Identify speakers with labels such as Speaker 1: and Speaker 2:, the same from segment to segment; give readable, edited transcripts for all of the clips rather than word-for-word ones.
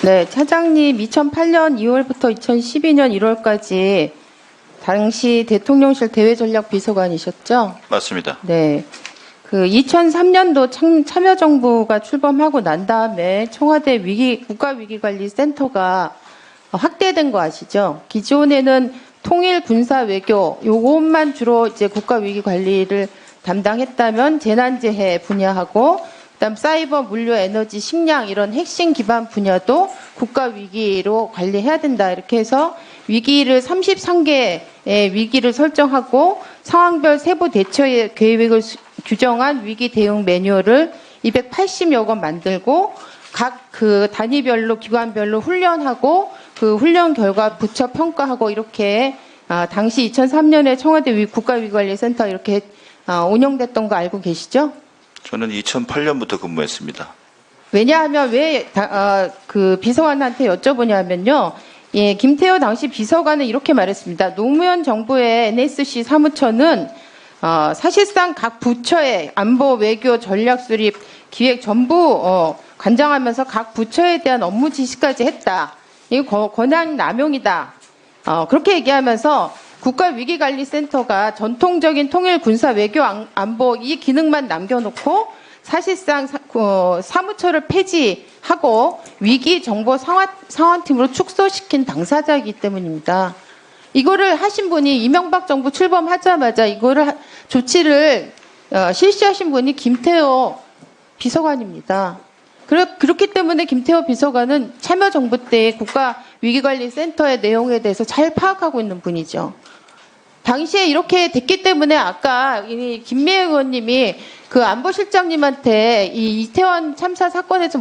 Speaker 1: 네, 차장님 2008년 2월부터 2012년 1월까지 당시 대통령실 대외전략비서관이셨죠?
Speaker 2: 맞습니다.
Speaker 1: 네. 그 2003년도 참여정부가 출범하고 난 다음에 청와대 국가위기관리센터가 확대된 거 아시죠? 기존에는 통일, 군사, 외교 요것만 주로 이제 국가위기관리를 담당했다면 재난재해 분야하고 그다음 사이버, 물류, 에너지, 식량 이런 핵심 기반 분야도 국가위기로 관리해야 된다. 이렇게 해서 위기를 33개의 위기를 설정하고 상황별 세부 대처 계획을 규정한 위기 대응 매뉴얼을 280여 권 만들고 각 그 단위별로 기관별로 훈련하고 그 훈련 결과 부처 평가하고 이렇게 당시 2003년에 청와대 국가위기관리센터 이렇게 운영됐던 거 알고 계시죠?
Speaker 2: 저는 2008년부터 근무했습니다.
Speaker 1: 왜냐하면 왜 그 비서관한테 여쭤보냐면요. 예, 김태호 당시 비서관은 이렇게 말했습니다. 노무현 정부의 NSC 사무처는 사실상 각 부처의 안보, 외교, 전략 수립, 기획 전부 관장하면서 각 부처에 대한 업무 지시까지 했다. 이거 권한 남용이다. 그렇게 얘기하면서 국가위기관리센터가 전통적인 통일, 군사, 외교, 안보 이 기능만 남겨놓고 사실상 사무처를 폐지하고 위기 정보 상황팀으로 축소시킨 당사자이기 때문입니다. 이거를 하신 분이 이명박 정부 출범하자마자 이거를 조치를 실시하신 분이 김태호 비서관입니다. 그렇기 때문에 김태호 비서관은 참여정부 때 국가위기관리센터의 내용에 대해서 잘 파악하고 있는 분이죠. 당시에 이렇게 됐기 때문에 아까 김미애 의원님이 그 안보실장님한테 이 이태원 참사 사건에서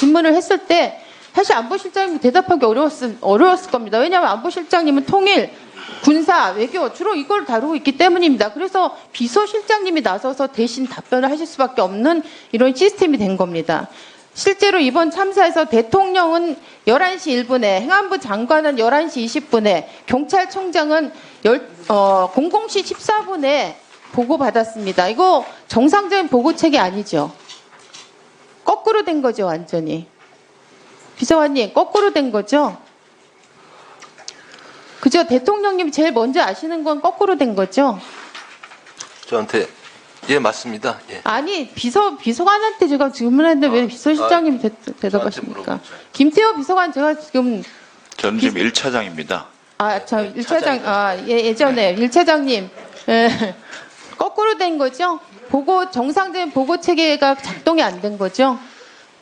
Speaker 1: 질문을 했을 때 사실 안보실장님 대답하기 어려웠을 겁니다. 왜냐하면 안보실장님은 통일, 군사, 외교 주로 이걸 다루고 있기 때문입니다. 그래서 비서실장님이 나서서 대신 답변을 하실 수밖에 없는 이런 시스템이 된 겁니다. 실제로 이번 참사에서 대통령은 11시 1분에, 행안부 장관은 11시 20분에, 경찰청장은 00시 14분에 보고받았습니다. 이거 정상적인 보고책이 아니죠. 거꾸로 된 거죠, 완전히. 비서관님, 거꾸로 된 거죠? 그죠? 대통령님이 제일 먼저 아시는 건 거꾸로 된 거죠?
Speaker 3: 저한테 예 맞습니다. 예.
Speaker 1: 아니 비서관한테 제가 질문했는데 왜 비서실장님 대답하십니까? 김태호 비서관 제가 지금
Speaker 2: 저는 지금 1차장입니다.
Speaker 1: 저 1차장 예전에 1차장님 거꾸로 된 거죠? 정상적인 보고 체계가 작동이 안 된 거죠?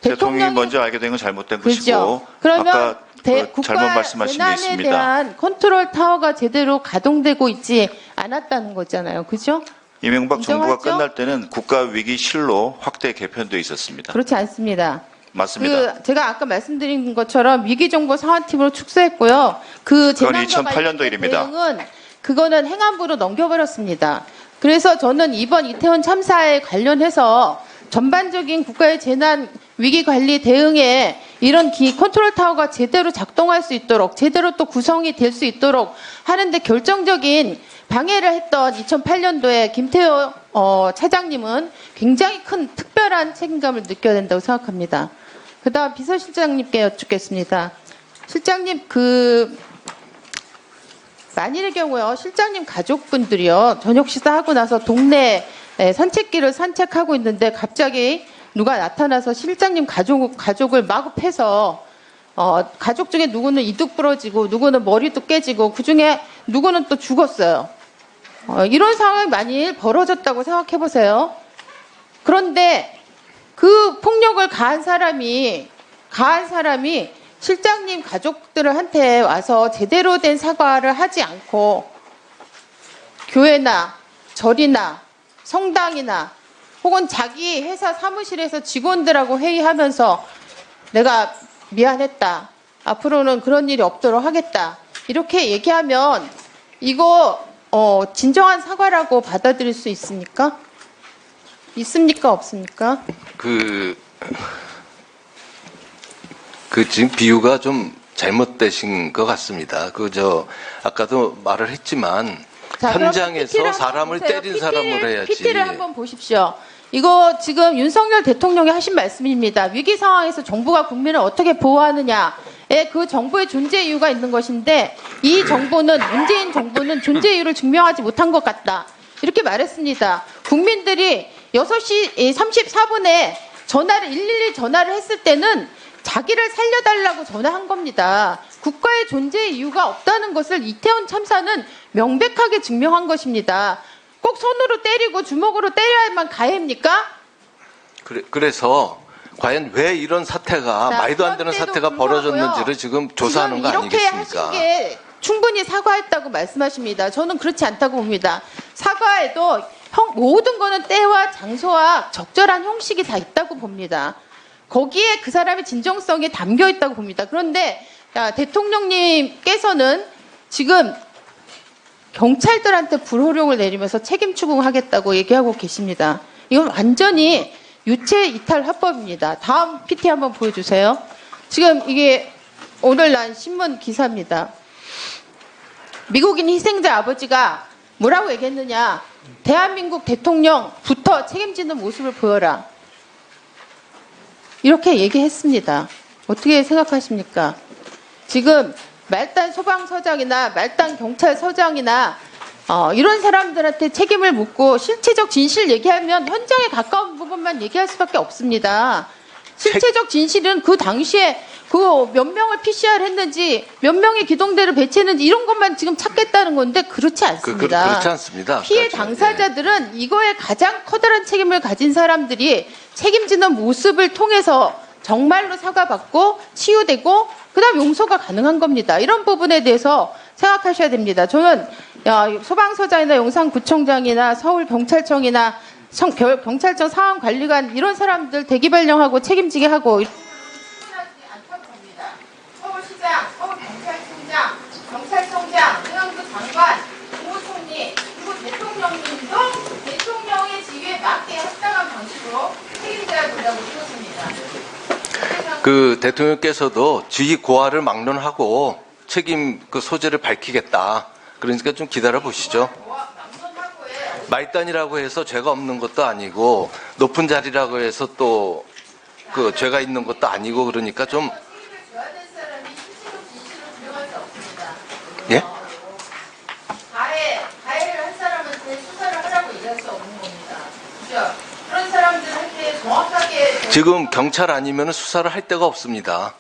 Speaker 2: 대통령이 먼저 알게 된 건 잘못된 것이고
Speaker 1: 그렇죠. 그러면
Speaker 2: 아까 잘못
Speaker 1: 국가
Speaker 2: 말씀하신 게
Speaker 1: 재난에
Speaker 2: 있습니다.
Speaker 1: 대한 컨트롤 타워가 제대로 가동되고 있지 않았다는 거잖아요. 그죠?
Speaker 2: 이명박 정부가
Speaker 1: 인정하죠?
Speaker 2: 끝날 때는 국가위기실로 확대 개편돼 있었습니다.
Speaker 1: 그렇지 않습니다.
Speaker 2: 맞습니다.
Speaker 1: 제가 아까 말씀드린 것처럼 위기정보 상황팀으로 축소했고요. 그
Speaker 2: 그건
Speaker 1: 재난과
Speaker 2: 2008년도
Speaker 1: 관련된
Speaker 2: 일입니다.
Speaker 1: 대응은 그거는 행안부로 넘겨버렸습니다. 그래서 저는 이번 이태원 참사에 관련해서 전반적인 국가의 재난 위기 관리 대응에 이런 컨트롤 타워가 제대로 작동할 수 있도록 제대로 또 구성이 될 수 있도록 하는데 결정적인 방해를 했던 2008년도에 김태호 차장님은 굉장히 큰 특별한 책임감을 느껴야 된다고 생각합니다. 그다음 비서실장님께 여쭙겠습니다. 실장님 만일의 경우요 실장님 가족분들이요 저녁 식사하고 나서 동네 산책길을 산책하고 있는데 갑자기 누가 나타나서 실장님 가족을 마구 패서 가족 중에 누구는 이뚝 부러지고 누구는 머리도 깨지고 그중에 누구는 또 죽었어요. 이런 상황이 만일 벌어졌다고 생각해 보세요. 그런데 그 폭력을 가한 사람이 실장님 가족들한테 와서 제대로 된 사과를 하지 않고 교회나 절이나 성당이나 혹은 자기 회사 사무실에서 직원들하고 회의하면서 내가 미안했다. 앞으로는 그런 일이 없도록 하겠다. 이렇게 얘기하면 이거 진정한 사과라고 받아들일 수 있습니까? 있습니까? 없습니까?
Speaker 3: 지금 비유가 좀 잘못되신 것 같습니다. 아까도 말을 했지만
Speaker 1: 자, 그럼
Speaker 3: 현장에서
Speaker 1: PPT 를
Speaker 3: 사람을
Speaker 1: 한번 보세요.
Speaker 3: 때린 사람을 해야지.
Speaker 1: PT를 한번 보십시오. 이거 지금 윤석열 대통령이 하신 말씀입니다. 위기 상황에서 정부가 국민을 어떻게 보호하느냐에 그 정부의 존재 이유가 있는 것인데 이 정부는 문재인 정부는 존재 이유를 증명하지 못한 것 같다. 이렇게 말했습니다. 국민들이 6시 34분에 전화를 112 전화를 했을 때는 자기를 살려달라고 전화한 겁니다. 국가의 존재 이유가 없다는 것을 이태원 참사는 명백하게 증명한 것입니다. 꼭 손으로 때리고 주먹으로 때려야만 가해입니까?
Speaker 3: 그래서 과연 왜 이런 사태가
Speaker 1: 자,
Speaker 3: 말도 안 되는
Speaker 1: 그런데도
Speaker 3: 사태가
Speaker 1: 불구하고요.
Speaker 3: 벌어졌는지를 지금 조사하는 거
Speaker 1: 지금 이렇게
Speaker 3: 아니겠습니까?
Speaker 1: 하신 게 충분히 사과했다고 말씀하십니다. 저는 그렇지 않다고 봅니다. 사과에도 모든 거는 때와 장소와 적절한 형식이 다 있다고 봅니다. 거기에 그 사람의 진정성이 담겨 있다고 봅니다. 그런데 대통령님께서는 지금 경찰들한테 불호령을 내리면서 책임 추궁하겠다고 얘기하고 계십니다. 이건 완전히 유체 이탈 화법입니다. 다음 PT 한번 보여주세요. 지금 이게 오늘 난 신문 기사입니다. 미국인 희생자 아버지가 뭐라고 얘기했느냐. 대한민국 대통령부터 책임지는 모습을 보여라. 이렇게 얘기했습니다. 어떻게 생각하십니까? 지금 말단 소방서장이나 말단 경찰서장이나 이런 사람들한테 책임을 묻고 실체적 진실 얘기하면 현장에 가까운 부분만 얘기할 수밖에 없습니다. 실체적 진실은 그 당시에 그 몇 명을 PCR 했는지 몇 명의 기동대를 배치했는지 이런 것만 지금 찾겠다는 건데 그렇지 않습니다.
Speaker 3: 그렇지 않습니다.
Speaker 1: 피해
Speaker 3: 그렇죠.
Speaker 1: 당사자들은 이거에 가장 커다란 책임을 가진 사람들이 책임지는 모습을 통해서 정말로 사과받고 치유되고 그다음 용서가 가능한 겁니다. 이런 부분에 대해서 생각하셔야 됩니다. 저는 소방서장이나 용산구청장이나 서울경찰청이나 경찰청 상황관리관 이런 사람들 대기발령하고 책임지게 하고 서울시장, 서울경찰청장, 경찰청장, 의원부 장관, 국무총리 그리고 대통령님도 대통령의 지위에 맞게 합당한 방식으로 책임져야 된다고 생각합니다.
Speaker 3: 그 대통령께서도 지휘 고하를 막론하고 책임 그 소재를 밝히겠다. 그러니까 좀 기다려 보시죠. 말단이라고 해서 죄가 없는 것도 아니고 높은 자리라고 해서 또 그 죄가 있는 것도 아니고 그러니까 좀 예?
Speaker 1: 가해를 한 사람한테 수사를 하라고 얘기할 수 없는 겁니다. 그죠? 그런 사람들한테 정확하게
Speaker 3: 지금 경찰 아니면 수사를 할 데가 없습니다.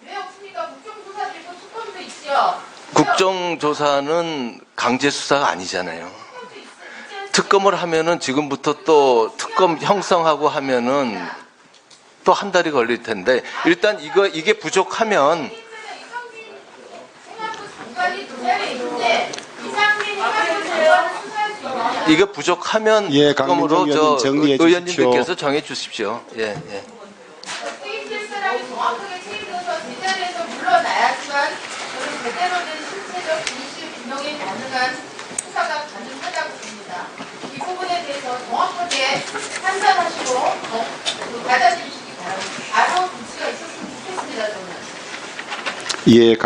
Speaker 1: 왜 없습니까? 국정조사도 있고 특검도 있죠.
Speaker 3: 국정조사는 강제 수사가 아니잖아요. 특검을 하면은 지금부터 또 특검 형성하고 하면은 또 한 달이 걸릴 텐데 일단 이게 부족하면 이게 부족하면
Speaker 4: 예,
Speaker 3: 특검으로
Speaker 4: 강민정 의원님 정리해 주십시오.
Speaker 3: 의원님들께서 정해 주십시오. 예, 예.
Speaker 1: 책임질 사람이 정확하게 책임져서 제자리에서 물러나야지만 저는 제대로 된 실체적 진실 규명이 가능한 수사가 가능하다고 봅니다. 이 부분에 대해서 정확하게 판단하시고 받아들이시기 바랍니다. 바로 조치가 있었으면 좋겠습니다. 저는.
Speaker 4: 예,